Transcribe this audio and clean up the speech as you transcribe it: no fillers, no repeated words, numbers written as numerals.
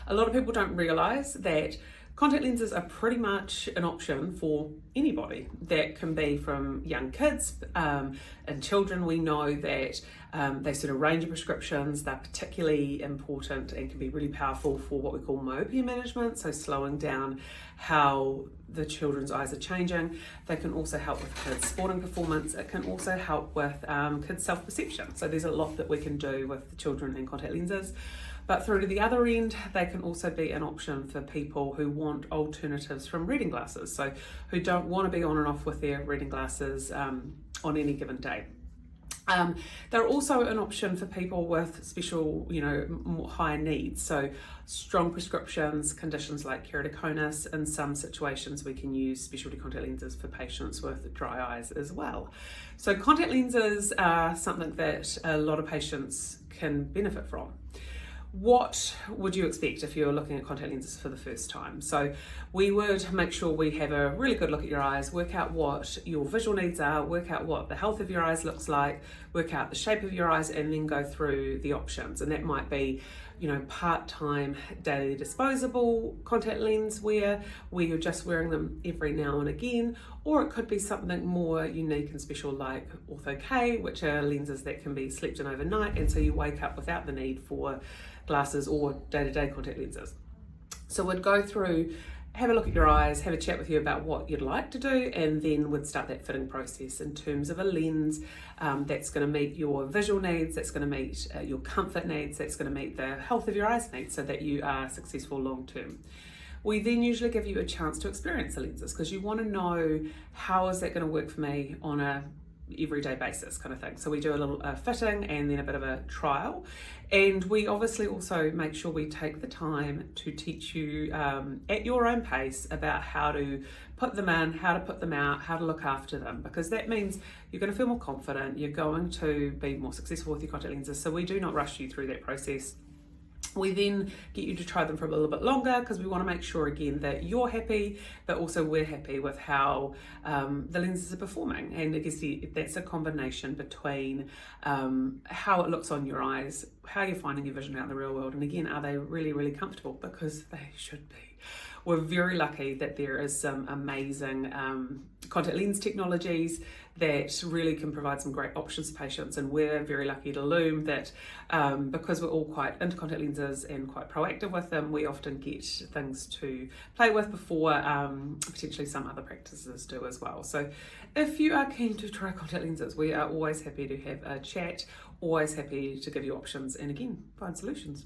A lot of people don't realise that contact lenses are pretty much an option for anybody. That can be from young kids and children. We know that they sort of range of prescriptions. They're particularly important and can be really powerful for what we call myopia management, so slowing down how the children's eyes are changing. They can also help with kids' sporting performance. It can also help with kids' self-perception. So there's a lot that we can do with children and contact lenses. But through to the other end, they can also be an option for people who want alternatives from reading glasses, so who don't want to be on and off with their reading glasses on any given day. They're also an option for people with special, more higher needs, so strong prescriptions, conditions like keratoconus. In some situations, we can use specialty contact lenses for patients with dry eyes as well. So contact lenses are something that a lot of patients can benefit from. What would you expect if you're looking at contact lenses for the first time? So we would make sure we have a really good look at your eyes, work out what your visual needs are, work out what the health of your eyes looks like, work out the shape of your eyes, and then go through the options. And that might be, part-time daily disposable contact lens where you're just wearing them every now and again, or it could be something more unique and special like Ortho-K, which are lenses that can be slept in overnight, and so you wake up without the need for glasses or day-to-day contact lenses. So we'd go through, have a look at your eyes, have a chat with you about what you'd like to do, and then we'd start that fitting process in terms of a lens that's going to meet your visual needs, that's going to meet your comfort needs, that's going to meet the health of your eyes needs, so that you are successful long term. We then usually give you a chance to experience the lenses, because you want to know, how is that going to work for me on a everyday basis kind of thing. So we do a little fitting and then a bit of a trial, and we obviously also make sure we take the time to teach you at your own pace about how to put them in, how to put them out, how to look after them, because that means you're going to feel more confident, you're going to be more successful with your contact lenses. So we do not rush you through that process. We then get you to try them for a little bit longer, because we want to make sure again that you're happy, but also we're happy with how the lenses are performing. And I guess that's a combination between how it looks on your eyes, how you're finding your vision out in the real world, and again, are they really, really comfortable? Because they should be. We're very lucky that there is some amazing contact lens technologies that really can provide some great options for patients, and we're very lucky at Illume that because we're all quite into contact lenses and quite proactive with them, we often get things to play with before potentially some other practices do as well. So if you are keen to try contact lenses, we are always happy to have a chat, always happy to give you options, and again, find solutions.